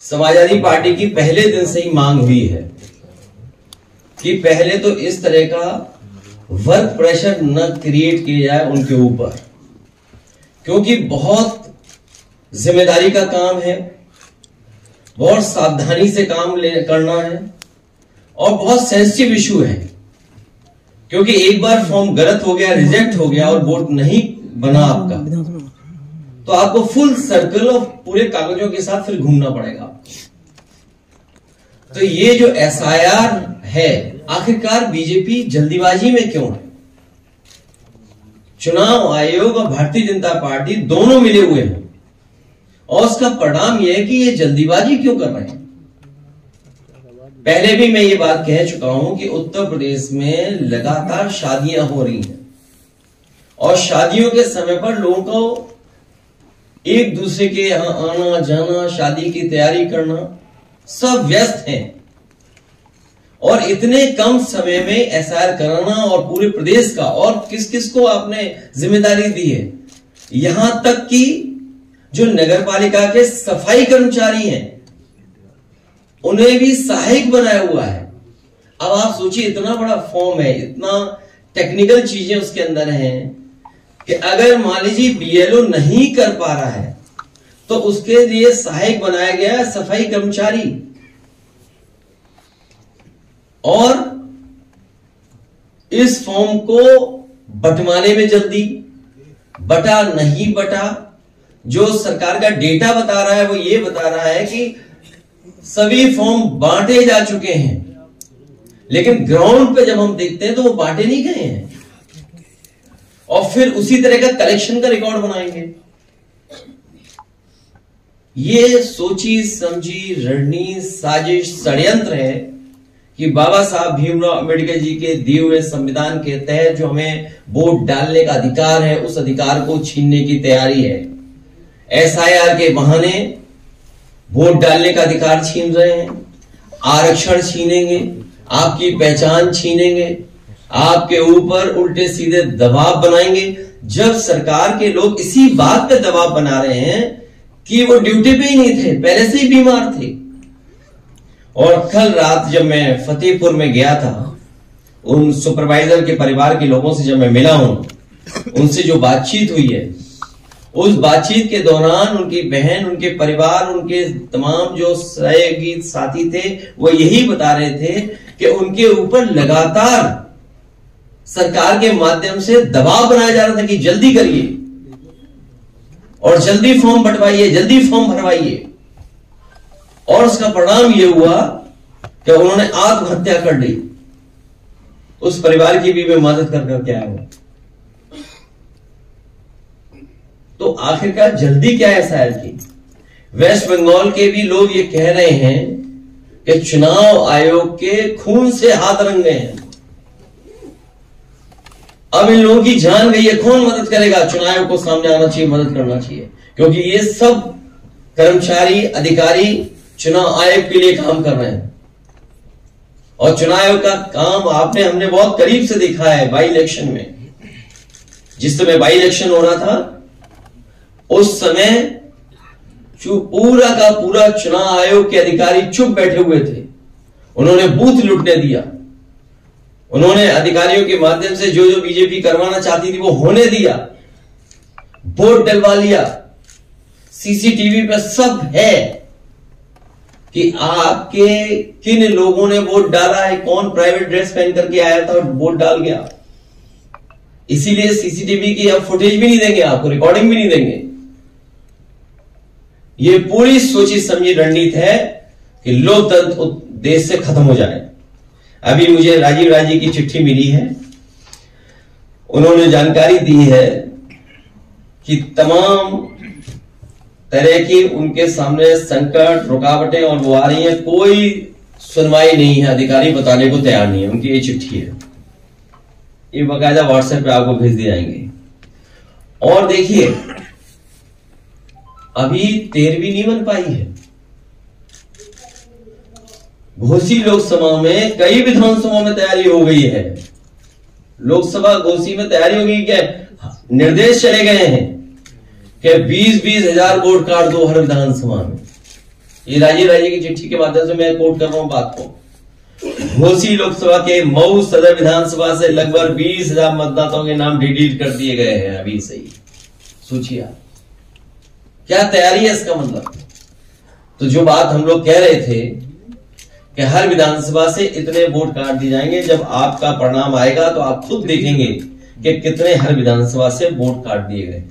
Samajwadi party की पहले दिन से ही मांग हुई है कि पहले तो इस तरह का वर्क प्रेशर न क्रिएट किया जाए उनके ऊपर, क्योंकि बहुत जिम्मेदारी का काम है, बहुत सावधानी से काम करना है और बहुत सेंसिटिव इशू है। क्योंकि एक बार फॉर्म गलत हो गया, रिजेक्ट हो गया और वोट नहीं बना आपका, तो आपको फुल सर्कल और पूरे कागजों के साथ फिर घूमना पड़ेगा। तो ये जो एसआईआर है, आखिरकार बीजेपी जल्दीबाजी में क्यों है? चुनाव आयोग और भारतीय जनता पार्टी दोनों मिले हुए हैं और उसका परिणाम यह है कि ये जल्दीबाजी क्यों कर रहे हैं। पहले भी मैं ये बात कह चुका हूं कि उत्तर प्रदेश में लगातार शादियां हो रही हैं और शादियों के समय पर लोगों को एक दूसरे के यहां आना जाना, शादी की तैयारी करना, सब व्यस्त हैं और इतने कम समय में एसआईआर कराना और पूरे प्रदेश का, और किस किस को आपने जिम्मेदारी दी है, यहां तक कि जो नगर पालिका के सफाई कर्मचारी हैं उन्हें भी सहायक बनाया हुआ है। अब आप सोचिए, इतना बड़ा फॉर्म है, इतना टेक्निकल चीजें उसके अंदर हैं कि अगर मान लीजिए बीएलओ नहीं कर पा रहा है तो उसके लिए सहायक बनाया गया है सफाई कर्मचारी। और इस फॉर्म को बंटवाने में जल्दी, बटा नहीं बटा, जो सरकार का डेटा बता रहा है वो ये बता रहा है कि सभी फॉर्म बांटे जा चुके हैं, लेकिन ग्राउंड पे जब हम देखते हैं तो वो बांटे नहीं गए हैं। और फिर उसी तरह का कलेक्शन का रिकॉर्ड बनाएंगे। ये सोची समझी रणनीति, साजिश, षड्यंत्र है कि बाबा साहब भीमराव अंबेडकर जी के दिए हुए संविधान के तहत जो हमें वोट डालने का अधिकार है, उस अधिकार को छीनने की तैयारी है। एसआईआर के बहाने वोट डालने का अधिकार छीन रहे हैं, आरक्षण छीनेंगे, आपकी पहचान छीनेंगे, आपके ऊपर उल्टे सीधे दबाव बनाएंगे। जब सरकार के लोग इसी बात पे दबाव बना रहे हैं कि वो ड्यूटी पे ही नहीं थे, पहले से ही बीमार थे। और कल रात जब मैं फतेहपुर में गया था, उन सुपरवाइजर के परिवार के लोगों से जब मैं मिला हूं, उनसे जो बातचीत हुई है, उस बातचीत के दौरान उनकी बहन, उनके परिवार, उनके तमाम जो सहयोगी साथी थे, वो यही बता रहे थे कि उनके ऊपर लगातार सरकार के माध्यम से दबाव बनाया जा रहा था कि जल्दी करिए और जल्दी फॉर्म बंटवाइए, जल्दी फॉर्म भरवाइए। और उसका परिणाम यह हुआ कि उन्होंने आत्महत्या कर ली। उस परिवार की भी मैं मदद करके आया हूं। तो आखिरकार जल्दी क्या है एसआईआर की? वेस्ट बंगाल के भी लोग ये कह रहे हैं कि चुनाव आयोग के खून से हाथ रंग गए हैं। अब इन लोगों की जान गई है, कौन मदद करेगा? चुनाव आयोग को सामने आना चाहिए, मदद करना चाहिए, क्योंकि ये सब कर्मचारी, अधिकारी चुनाव आयोग के लिए काम कर रहे हैं। और चुनाव आयोग का काम हमने बहुत करीब से देखा है बाई इलेक्शन में। जिस समय बाई इलेक्शन हो रहा था उस समय पूरा का पूरा चुनाव आयोग के अधिकारी चुप बैठे हुए थे। उन्होंने बूथ लूटने दिया, उन्होंने अधिकारियों के माध्यम से जो जो बीजेपी करवाना चाहती थी वो होने दिया, वोट डलवा लिया। सीसीटीवी पे सब है कि आपके किन लोगों ने वोट डाला है, कौन प्राइवेट ड्रेस पहन करके आया था और वोट डाल गया। इसीलिए सीसीटीवी की अब फुटेज भी नहीं देंगे आपको, रिकॉर्डिंग भी नहीं देंगे। ये पूरी सोची समझी रणनीति है कि लोकतंत्र देश से खत्म हो जाए। अभी मुझे राजीव राजी की चिट्ठी मिली है, उन्होंने जानकारी दी है कि तमाम तरह की उनके सामने संकट, रुकावटें और वो आ रही हैं, कोई सुनवाई नहीं है, अधिकारी बताने को तैयार नहीं है। उनकी ये चिट्ठी है, ये बाकायदा व्हाट्सएप पे आपको भेज दिए जाएंगे। और देखिए, अभी 13वीं नहीं बन पाई है। घोसी लोकसभा में कई विधानसभाओं में तैयारी हो गई है। लोकसभा घोसी में तैयारी हो गई, क्या निर्देश चले गए हैं कि 20-20 हजार वोट काट दो हर विधानसभा में। ये राजीव राजे की चिट्ठी के माध्यम से मैं कोट कर रहा हूं बात को। घोसी लोकसभा के मऊ सदर विधानसभा से लगभग 20,000 मतदाताओं के नाम डिलीट कर दिए गए हैं अभी से ही। सोचिए क्या तैयारी है इसका मतलब। तो जो बात हम लोग कह रहे थे कि हर विधानसभा से इतने वोट काट दिए जाएंगे, जब आपका परिणाम आएगा तो आप खुद देखेंगे कि कितने हर विधानसभा से वोट काट दिए गए।